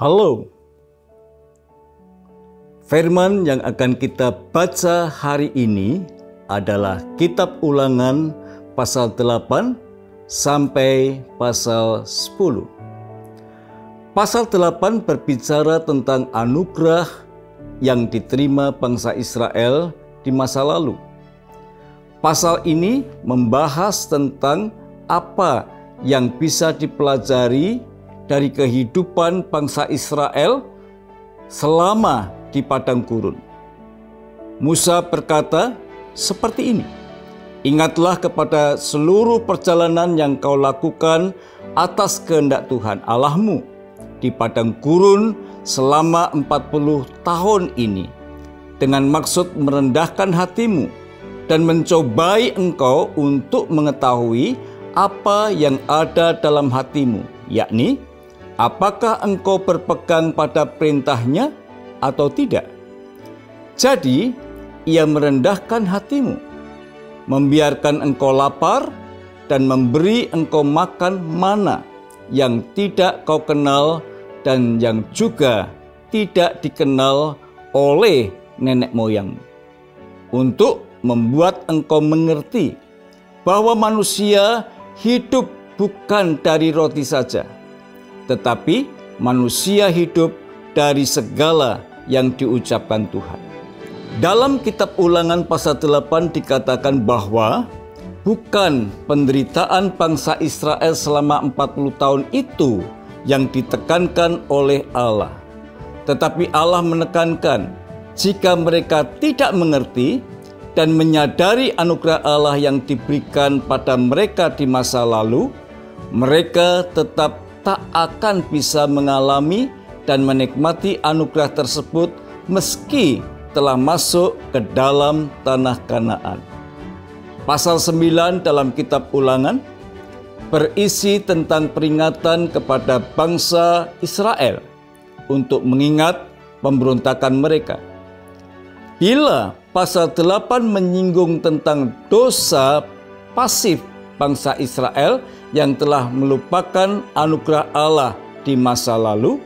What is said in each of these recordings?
Halo. Firman yang akan kita baca hari ini adalah Kitab Ulangan pasal 8 sampai pasal 10. Pasal 8 berbicara tentang anugerah yang diterima bangsa Israel di masa lalu. Pasal ini membahas tentang apa yang bisa dipelajari dari kehidupan bangsa Israel selama di padang gurun. Musa berkata seperti ini, "Ingatlah kepada seluruh perjalanan yang kau lakukan atas kehendak Tuhan Allahmu di padang gurun selama 40 tahun ini, dengan maksud merendahkan hatimu dan mencobai engkau untuk mengetahui apa yang ada dalam hatimu, yakni apakah engkau berpegang pada perintahnya atau tidak. Jadi ia merendahkan hatimu, membiarkan engkau lapar dan memberi engkau makan mana yang tidak kau kenal dan yang juga tidak dikenal oleh nenek moyangmu, untuk membuat engkau mengerti bahwa manusia hidup bukan dari roti saja, tetapi manusia hidup dari segala yang diucapkan Tuhan." Dalam Kitab Ulangan pasal 8 dikatakan bahwa bukan penderitaan bangsa Israel selama 40 tahun itu yang ditekankan oleh Allah, tetapi Allah menekankan jika mereka tidak mengerti dan menyadari anugerah Allah yang diberikan pada mereka di masa lalu, mereka tetap tak akan bisa mengalami dan menikmati anugerah tersebut meski telah masuk ke dalam tanah Kanaan. Pasal 9 dalam Kitab Ulangan berisi tentang peringatan kepada bangsa Israel untuk mengingat pemberontakan mereka. Bila pasal 8 menyinggung tentang dosa pasif bangsa Israel yang telah melupakan anugerah Allah di masa lalu,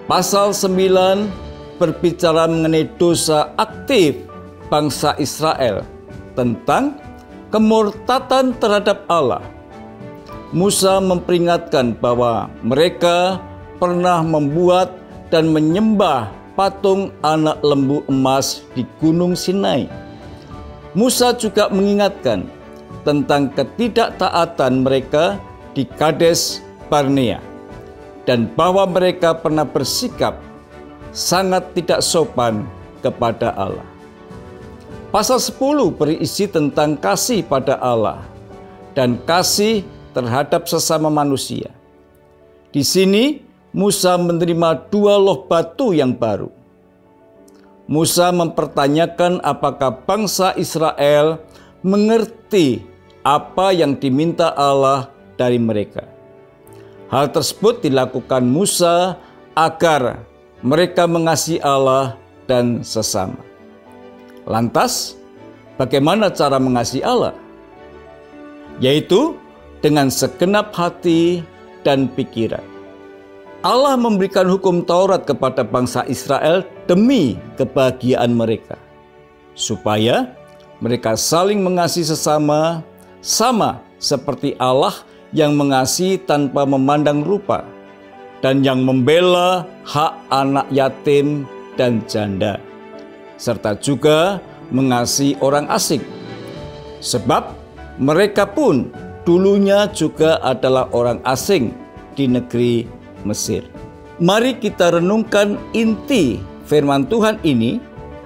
pasal 9 berbicara mengenai dosa aktif bangsa Israel tentang kemurtatan terhadap Allah. Musa memperingatkan bahwa mereka pernah membuat dan menyembah patung anak lembu emas di Gunung Sinai. Musa juga mengingatkan tentang ketidaktaatan mereka di Kades Barnea, dan bahwa mereka pernah bersikap sangat tidak sopan kepada Allah. Pasal 10 berisi tentang kasih pada Allah dan kasih terhadap sesama manusia. Di sini Musa menerima 2 loh batu yang baru. Musa mempertanyakan apakah bangsa Israel mengerti apa yang diminta Allah dari mereka. Hal tersebut dilakukan Musa agar mereka mengasihi Allah dan sesama. Lantas, bagaimana cara mengasihi Allah? Yaitu dengan segenap hati dan pikiran. Allah memberikan hukum Taurat kepada bangsa Israel demi kebahagiaan mereka, supaya mereka saling mengasihi sesama, sama seperti Allah yang mengasihi tanpa memandang rupa, dan yang membela hak anak yatim dan janda, serta juga mengasihi orang asing, sebab mereka pun dulunya juga adalah orang asing di negeri Mesir. Mari kita renungkan inti firman Tuhan ini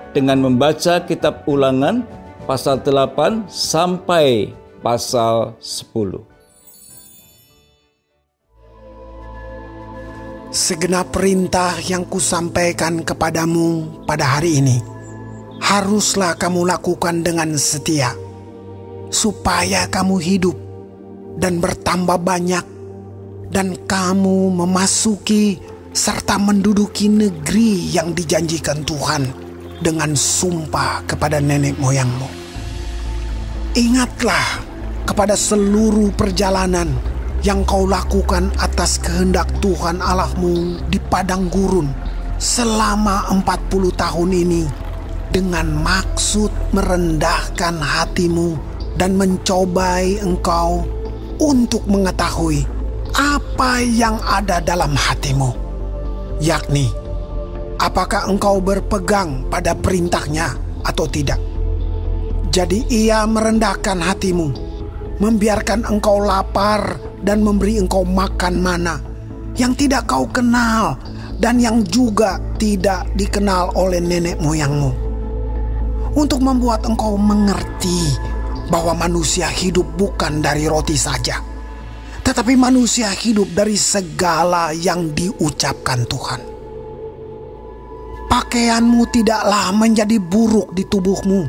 dengan membaca Kitab Ulangan pasal 8 sampai pasal 10. Segenap perintah yang kusampaikan kepadamu pada hari ini haruslah kamu lakukan dengan setia, supaya kamu hidup dan bertambah banyak, dan kamu memasuki serta menduduki negeri yang dijanjikan Tuhan dengan sumpah kepada nenek moyangmu. Ingatlah kepada seluruh perjalanan yang kau lakukan atas kehendak Tuhan Allahmu di padang gurun selama 40 tahun ini dengan maksud merendahkan hatimu dan mencobai engkau untuk mengetahui apa yang ada dalam hatimu, yakni apakah engkau berpegang pada perintahnya atau tidak. Jadi ia merendahkan hatimu, membiarkan engkau lapar dan memberi engkau makan mana yang tidak kau kenal dan yang juga tidak dikenal oleh nenek moyangmu, untuk membuat engkau mengerti bahwa manusia hidup bukan dari roti saja, tetapi manusia hidup dari segala yang diucapkan Tuhan. Pakaianmu tidaklah menjadi buruk di tubuhmu,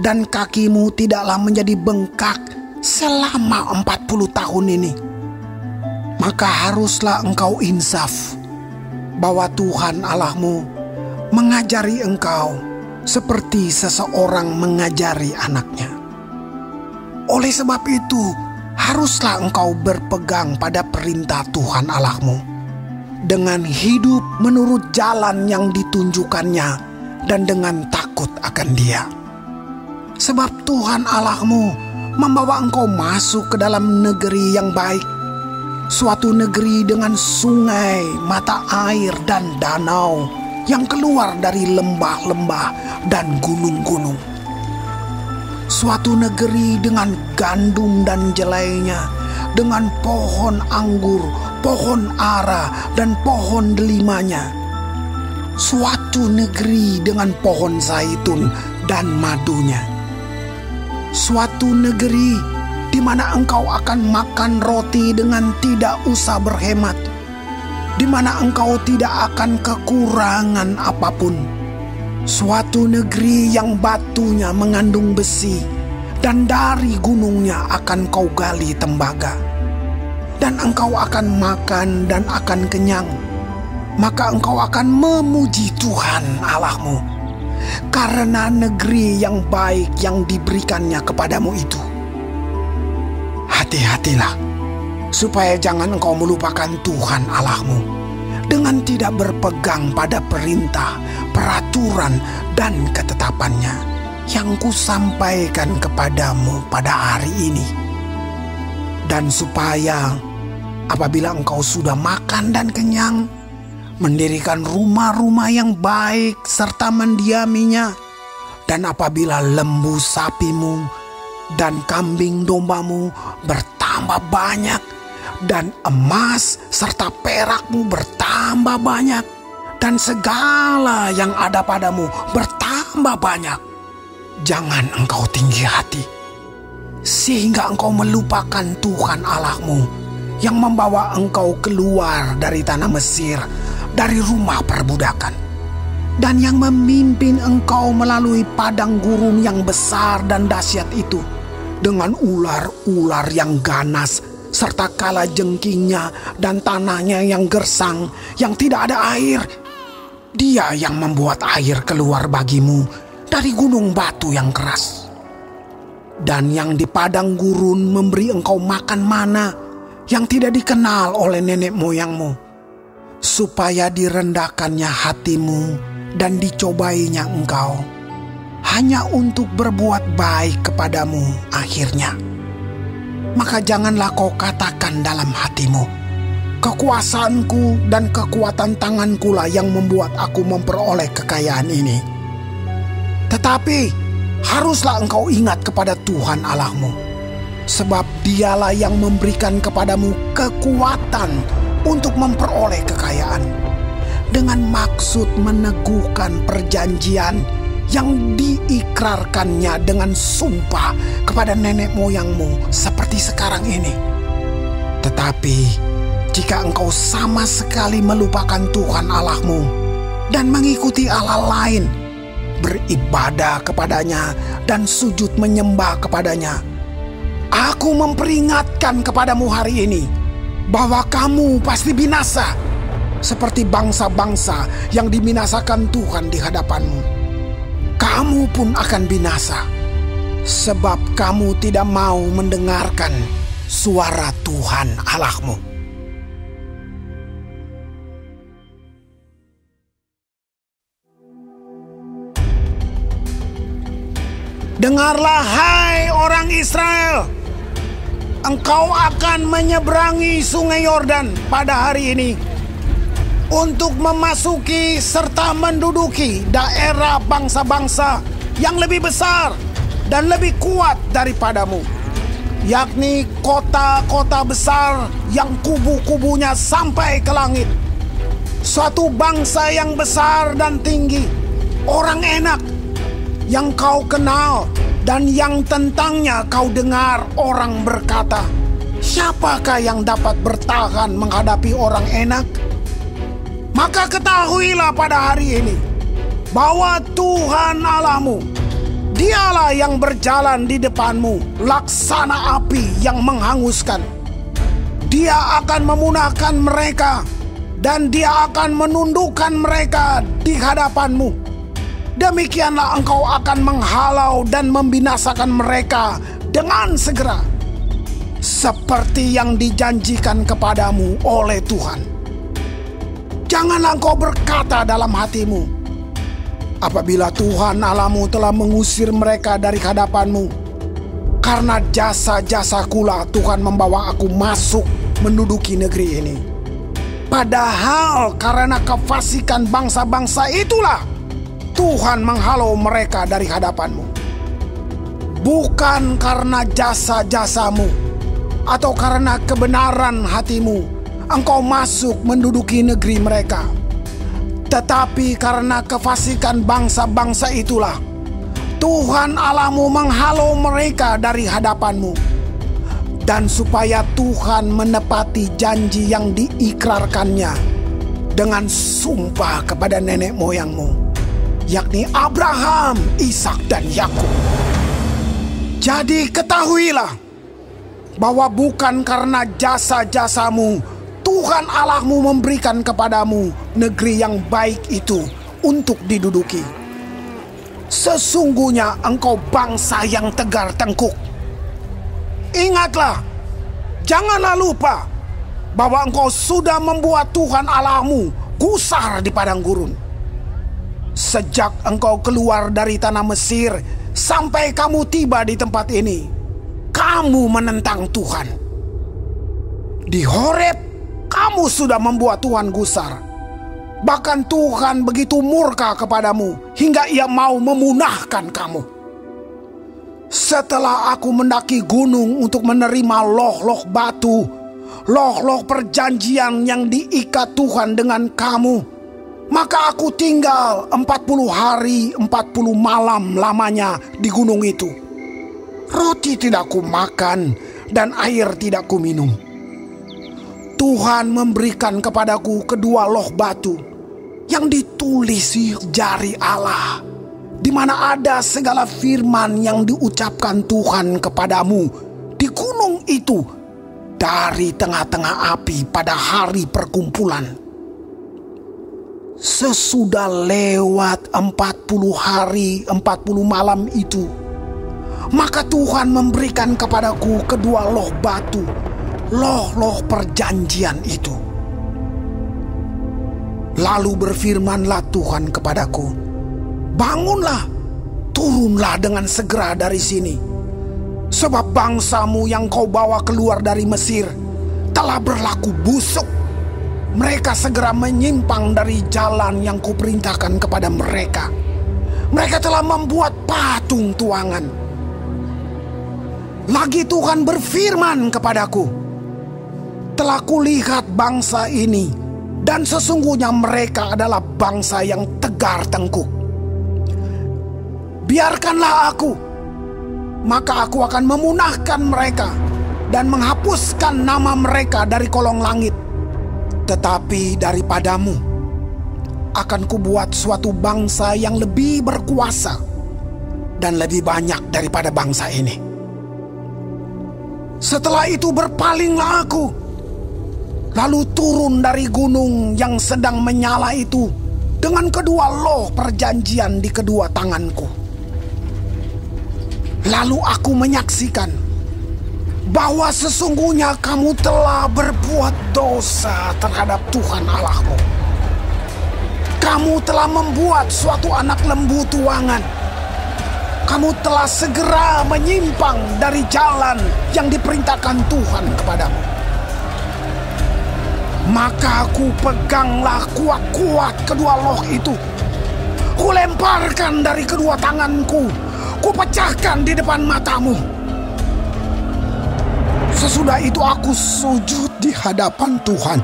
dan kakimu tidaklah menjadi bengkak selama 40 tahun ini. Maka haruslah engkau insaf bahwa Tuhan Allahmu mengajari engkau seperti seseorang mengajari anaknya. Oleh sebab itu, haruslah engkau berpegang pada perintah Tuhan Allahmu dengan hidup menurut jalan yang ditunjukkannya dan dengan takut akan Dia. Sebab Tuhan Allahmu membawa engkau masuk ke dalam negeri yang baik, suatu negeri dengan sungai, mata air, dan danau yang keluar dari lembah-lembah dan gunung-gunung. Suatu negeri dengan gandum dan jelainya, dengan pohon anggur, pohon ara, dan pohon delimanya. Suatu negeri dengan pohon zaitun dan madunya. Suatu negeri di mana engkau akan makan roti dengan tidak usah berhemat, di mana engkau tidak akan kekurangan apapun. Suatu negeri yang batunya mengandung besi, dan dari gunungnya akan kau gali tembaga. Dan engkau akan makan dan akan kenyang. Maka engkau akan memuji Tuhan Allahmu karena negeri yang baik yang diberikannya kepadamu itu. Hati-hatilah supaya jangan engkau melupakan Tuhan Allahmu dengan tidak berpegang pada perintah, peraturan, dan ketetapannya yang kusampaikan kepadamu pada hari ini. Dan supaya apabila engkau sudah makan dan kenyang, mendirikan rumah-rumah yang baik serta mendiaminya, dan apabila lembu sapimu dan kambing dombamu bertambah banyak, dan emas serta perakmu bertambah banyak, dan segala yang ada padamu bertambah banyak, jangan engkau tinggi hati, sehingga engkau melupakan Tuhan Allahmu yang membawa engkau keluar dari tanah Mesir, dari rumah perbudakan, dan yang memimpin engkau melalui padang gurun yang besar dan dahsyat itu, dengan ular-ular yang ganas, serta kalajengkingnya dan tanahnya yang gersang, yang tidak ada air. Dia yang membuat air keluar bagimu dari gunung batu yang keras, dan yang di padang gurun memberi engkau makan mana yang tidak dikenal oleh nenek moyangmu, supaya direndahkannya hatimu dan dicobainya engkau, hanya untuk berbuat baik kepadamu akhirnya. Maka janganlah kau katakan dalam hatimu, kekuasaanku dan kekuatan tanganku lah yang membuat aku memperoleh kekayaan ini. Tetapi haruslah engkau ingat kepada Tuhan Allahmu, sebab Dialah yang memberikan kepadamu kekuatan untuk memperoleh kekayaan, dengan maksud meneguhkan perjanjian yang diikrarkannya dengan sumpah kepada nenek moyangmu seperti sekarang ini. Tetapi jika engkau sama sekali melupakan Tuhan Allahmu dan mengikuti Allah lain, beribadah kepadanya dan sujud menyembah kepadanya, aku memperingatkan kepadamu hari ini bahwa kamu pasti binasa, seperti bangsa-bangsa yang dibinasakan Tuhan di hadapanmu. Kamu pun akan binasa, sebab kamu tidak mau mendengarkan suara Tuhan Allahmu. Dengarlah hai orang Israel, engkau akan menyeberangi sungai Yordan pada hari ini untuk memasuki serta menduduki daerah bangsa-bangsa yang lebih besar dan lebih kuat daripadamu, yakni kota-kota besar yang kubu-kubunya sampai ke langit. Suatu bangsa yang besar dan tinggi, orang enak yang kau kenal dan yang tentangnya kau dengar orang berkata, siapakah yang dapat bertahan menghadapi orang enak? Maka ketahuilah pada hari ini bahwa Tuhan Allahmu, Dialah yang berjalan di depanmu laksana api yang menghanguskan. Dia akan memunahkan mereka dan Dia akan menundukkan mereka di hadapanmu. Demikianlah engkau akan menghalau dan membinasakan mereka dengan segera, seperti yang dijanjikan kepadamu oleh Tuhan. Janganlah engkau berkata dalam hatimu, apabila Tuhan Allahmu telah mengusir mereka dari hadapanmu, karena jasa-jasakulah Tuhan membawa aku masuk menduduki negeri ini. Padahal karena kefasikan bangsa-bangsa itulah Tuhan menghalau mereka dari hadapanmu. Bukan karena jasa-jasamu atau karena kebenaran hatimu engkau masuk menduduki negeri mereka, tetapi karena kefasikan bangsa-bangsa itulah Tuhan Allahmu menghalau mereka dari hadapanmu. Dan supaya Tuhan menepati janji yang diikrarkannya dengan sumpah kepada nenek moyangmu, yakni Abraham, Ishak, dan Yakub. Jadi ketahuilah bahwa bukan karena jasa-jasamu Tuhan Allahmu memberikan kepadamu negeri yang baik itu untuk diduduki. Sesungguhnya engkau bangsa yang tegar tengkuk. Ingatlah, janganlah lupa bahwa engkau sudah membuat Tuhan Allahmu gusar di padang gurun. Sejak engkau keluar dari tanah Mesir sampai kamu tiba di tempat ini, kamu menentang Tuhan. Di Horeb, kamu sudah membuat Tuhan gusar. Bahkan Tuhan begitu murka kepadamu hingga Ia mau memunahkan kamu. Setelah aku mendaki gunung untuk menerima loh-loh batu, loh-loh perjanjian yang diikat Tuhan dengan kamu, maka aku tinggal 40 hari 40 malam lamanya di gunung itu. Roti tidak kumakan dan air tidak kuminum. Tuhan memberikan kepadaku kedua loh batu yang ditulis jari Allah, di mana ada segala firman yang diucapkan Tuhan kepadamu di gunung itu dari tengah-tengah api pada hari perkumpulan. Sesudah lewat 40 hari 40 malam itu, maka Tuhan memberikan kepadaku kedua loh batu, loh-loh perjanjian itu. Lalu berfirmanlah Tuhan kepadaku, bangunlah, turunlah dengan segera dari sini, sebab bangsamu yang kau bawa keluar dari Mesir telah berlaku busuk. Mereka segera menyimpang dari jalan yang kuperintahkan kepada mereka. Mereka telah membuat patung tuangan. Lagi Tuhan berfirman kepadaku, telah kulihat bangsa ini, dan sesungguhnya mereka adalah bangsa yang tegar tengkuk. Biarkanlah aku, maka aku akan memunahkan mereka dan menghapuskan nama mereka dari kolong langit. Tetapi daripadamu akan kubuat suatu bangsa yang lebih berkuasa dan lebih banyak daripada bangsa ini. Setelah itu berpalinglah aku, lalu turun dari gunung yang sedang menyala itu dengan kedua loh perjanjian di kedua tanganku. Lalu aku menyaksikan bahwa sesungguhnya kamu telah berbuat dosa terhadap Tuhan Allahmu. Kamu telah membuat suatu anak lembu tuangan. Kamu telah segera menyimpang dari jalan yang diperintahkan Tuhan kepadamu. Maka aku peganglah kuat-kuat kedua loh itu. Kulemparkan dari kedua tanganku. Kupecahkan di depan matamu. Sesudah itu aku sujud di hadapan Tuhan.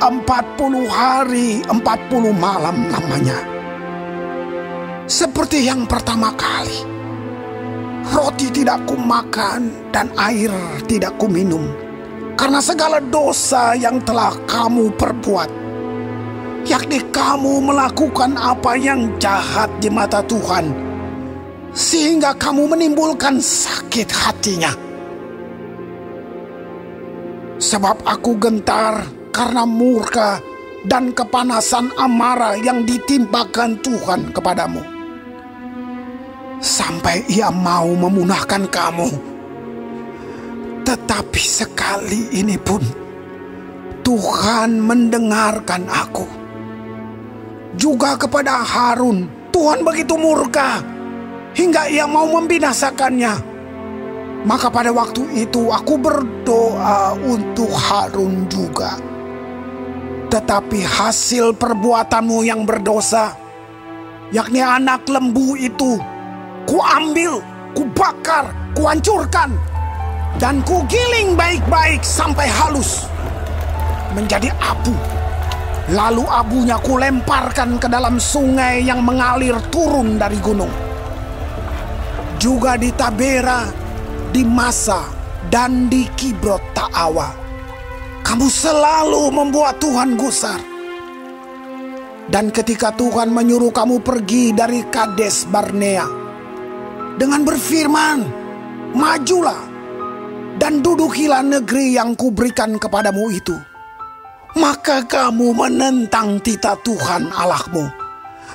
40 hari 40 malam lamanya. Seperti yang pertama kali. Roti tidak kumakan dan air tidak kuminum. Karena segala dosa yang telah kamu perbuat. Yakni kamu melakukan apa yang jahat di mata Tuhan. Sehingga kamu menimbulkan sakit hatinya. Sebab aku gentar karena murka dan kepanasan amarah yang ditimpakan Tuhan kepadamu. Sampai ia mau memunahkan kamu. Tetapi sekali ini pun Tuhan mendengarkan aku. Juga kepada Harun Tuhan begitu murka hingga ia mau membinasakannya. Maka pada waktu itu aku berdoa untuk Harun juga. Tetapi hasil perbuatanmu yang berdosa, yakni anak lembu itu, kuambil, kubakar, kuhancurkan, dan kugiling baik-baik sampai halus, menjadi abu. Lalu abunya kulemparkan ke dalam sungai yang mengalir turun dari gunung. Juga di Tabera, di Masa, dan di Kibrot Ta'awa, kamu selalu membuat Tuhan gusar. Dan ketika Tuhan menyuruh kamu pergi dari Kades Barnea dengan berfirman, majulah dan dudukilah negeri yang kuberikan kepadamu itu, maka kamu menentang titah Tuhan Allahmu.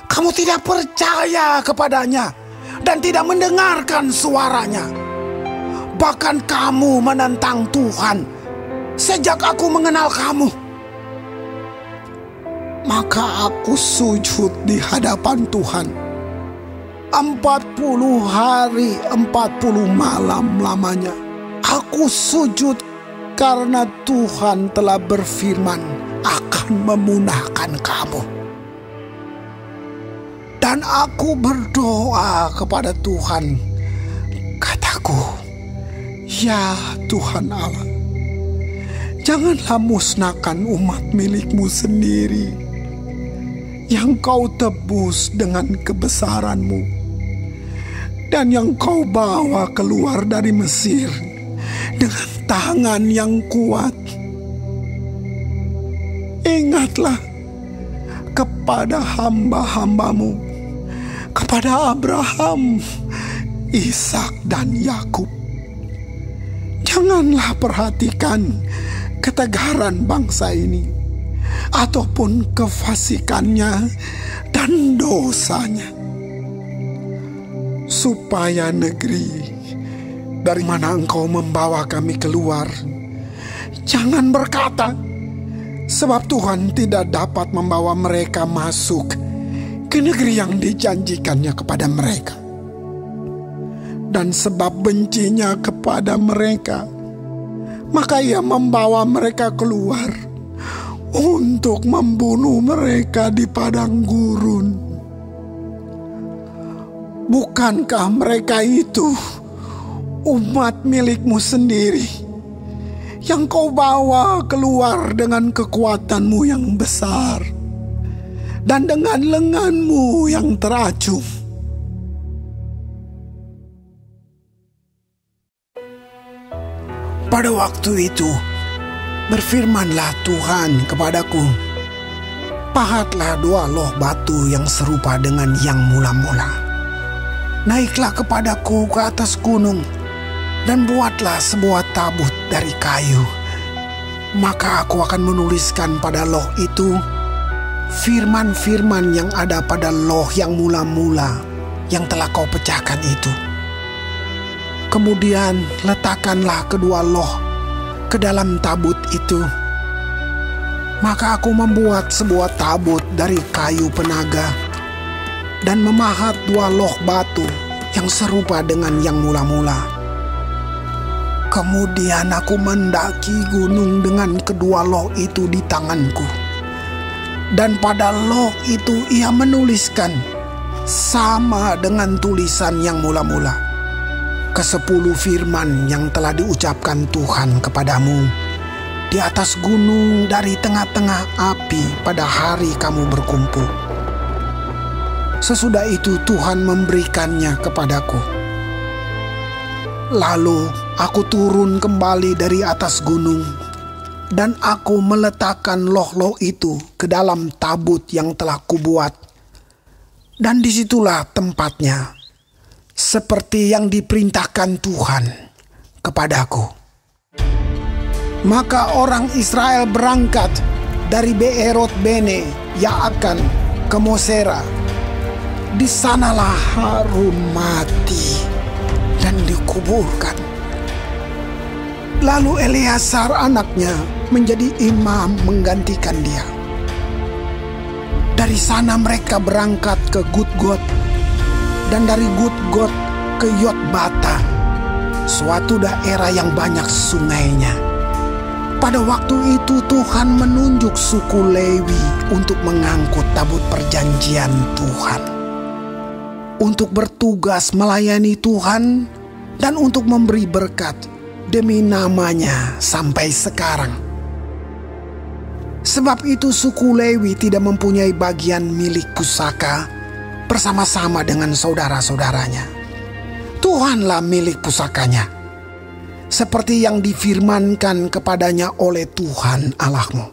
Kamu tidak percaya kepadanya dan tidak mendengarkan suaranya. Bahkan kamu menentang Tuhan sejak aku mengenal kamu. Maka aku sujud di hadapan Tuhan 40 hari 40 malam lamanya. Aku sujud karena Tuhan telah berfirman akan memunahkan kamu. Dan aku berdoa kepada Tuhan. Kataku, ya Tuhan Allah, janganlah musnahkan umat milik-Mu sendiri yang Kau tebus dengan kebesaran-Mu dan yang Kau bawa keluar dari Mesir dengan tangan yang kuat. Ingatlah kepada hamba-hamba-Mu, kepada Abraham, Ishak, dan Yakub. Janganlah perhatikan ketegaran bangsa ini, ataupun kefasikannya dan dosanya. Supaya negeri dari mana Engkau membawa kami keluar, jangan berkata, sebab Tuhan tidak dapat membawa mereka masuk ke negeri yang dijanjikannya kepada mereka. Dan sebab bencinya kepada mereka, maka Ia membawa mereka keluar untuk membunuh mereka di padang gurun. Bukankah mereka itu umat milik-Mu sendiri yang Kau bawa keluar dengan kekuatan-Mu yang besar dan dengan lengan-Mu yang teracung? Pada waktu itu, berfirmanlah Tuhan kepadaku, pahatlah 2 loh batu yang serupa dengan yang mula-mula. Naiklah kepadaku ke atas gunung, dan buatlah sebuah tabut dari kayu. Maka aku akan menuliskan pada loh itu firman-firman yang ada pada loh yang mula-mula yang telah Kau pecahkan itu. Kemudian letakkanlah kedua loh ke dalam tabut itu. Maka aku membuat sebuah tabut dari kayu penaga dan memahat 2 loh batu yang serupa dengan yang mula-mula. Kemudian aku mendaki gunung dengan kedua loh itu di tanganku. Dan pada loh itu ia menuliskan sama dengan tulisan yang mula-mula ke-10 firman yang telah diucapkan Tuhan kepadamu di atas gunung dari tengah-tengah api pada hari kamu berkumpul. Sesudah itu Tuhan memberikannya kepadaku. Lalu aku turun kembali dari atas gunung, dan aku meletakkan loh-loh itu ke dalam tabut yang telah kubuat. Dan disitulah tempatnya, seperti yang diperintahkan Tuhan kepadaku. Maka orang Israel berangkat dari Beerot Bene Yaakan ke Mosera. Di sanalah Harun mati dan dikuburkan. Lalu Eleazar anaknya menjadi imam menggantikan dia. Dari sana mereka berangkat ke Gudgot, dan dari Gudgot ke Yotbata, suatu daerah yang banyak sungainya. Pada waktu itu Tuhan menunjuk suku Lewi untuk mengangkut tabut perjanjian Tuhan, untuk bertugas melayani Tuhan dan untuk memberi berkat demi namanya sampai sekarang. Sebab itu suku Lewi tidak mempunyai bagian milik pusaka bersama-sama dengan saudara-saudaranya. Tuhanlah milik pusakanya, seperti yang difirmankan kepadanya oleh Tuhan Allahmu.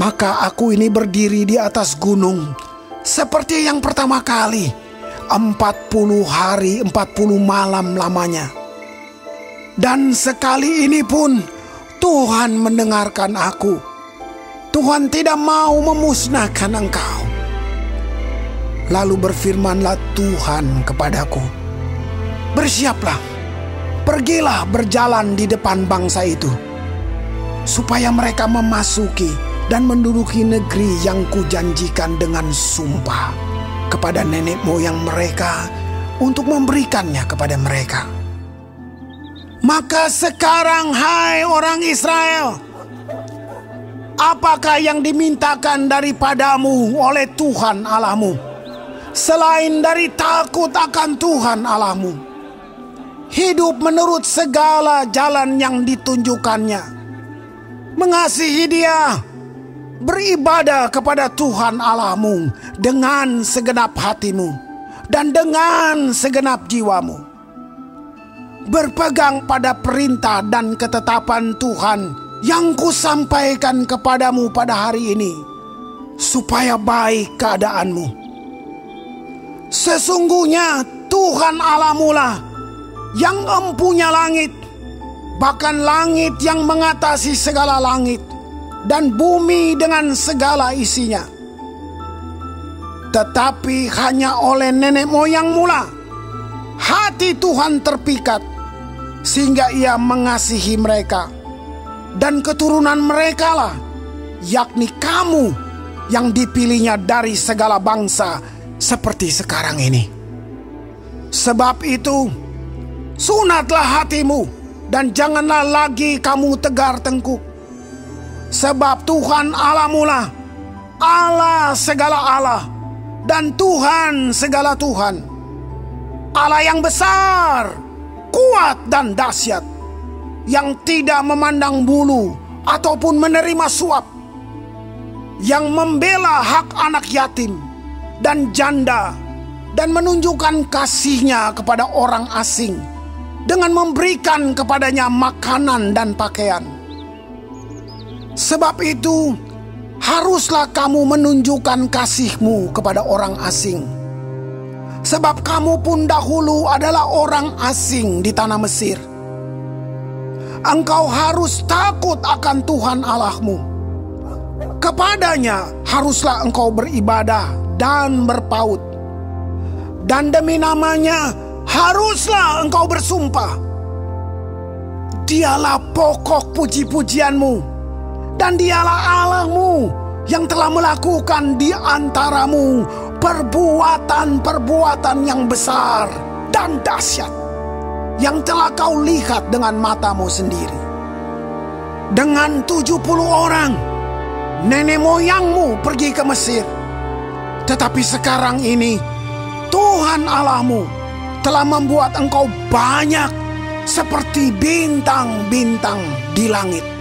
Maka aku ini berdiri di atas gunung seperti yang pertama kali, 40 hari 40 malam lamanya. Dan sekali ini pun Tuhan mendengarkan aku. Tuhan tidak mau memusnahkan engkau. Lalu berfirmanlah Tuhan kepadaku, bersiaplah, pergilah berjalan di depan bangsa itu, supaya mereka memasuki dan menduduki negeri yang kujanjikan dengan sumpah kepada nenek moyang mereka untuk memberikannya kepada mereka. Maka sekarang, hai orang Israel, apakah yang dimintakan daripadamu oleh Tuhan Allahmu, selain dari takut akan Tuhan Allahmu, hidup menurut segala jalan yang ditunjukkannya, mengasihi Dia, beribadah kepada Tuhan Allahmu dengan segenap hatimu dan dengan segenap jiwamu, berpegang pada perintah dan ketetapan Tuhan yang kusampaikan kepadamu pada hari ini, supaya baik keadaanmu. Sesungguhnya Tuhan Allahmu lah yang empunya langit, bahkan langit yang mengatasi segala langit, dan bumi dengan segala isinya. Tetapi hanya oleh nenek moyangmu lah hati Tuhan terpikat, sehingga Ia mengasihi mereka, dan keturunan mereka lah, yakni kamu yang dipilihnya dari segala bangsa seperti sekarang ini. Sebab itu, sunatlah hatimu dan janganlah lagi kamu tegar tengkuk. Sebab Tuhan Allahmu lah Allah segala Allah dan Tuhan segala Tuhan, Allah yang besar, kuat dan dahsyat, yang tidak memandang bulu ataupun menerima suap, yang membela hak anak yatim dan janda, dan menunjukkan kasih-Nya kepada orang asing dengan memberikan kepadanya makanan dan pakaian. Sebab itu, haruslah kamu menunjukkan kasih-Mu kepada orang asing. Sebab kamu pun dahulu adalah orang asing di tanah Mesir. Engkau harus takut akan Tuhan Allahmu. Kepadanya haruslah engkau beribadah dan berpaut. Dan demi namanya haruslah engkau bersumpah. Dialah pokok puji-pujianmu, dan dialah Allahmu yang telah melakukan di antaramu perbuatan-perbuatan yang besar dan dahsyat, yang telah kau lihat dengan matamu sendiri. Dengan 70 orang, nenek moyangmu pergi ke Mesir. Tetapi sekarang ini, Tuhan Allahmu telah membuat engkau banyak seperti bintang-bintang di langit.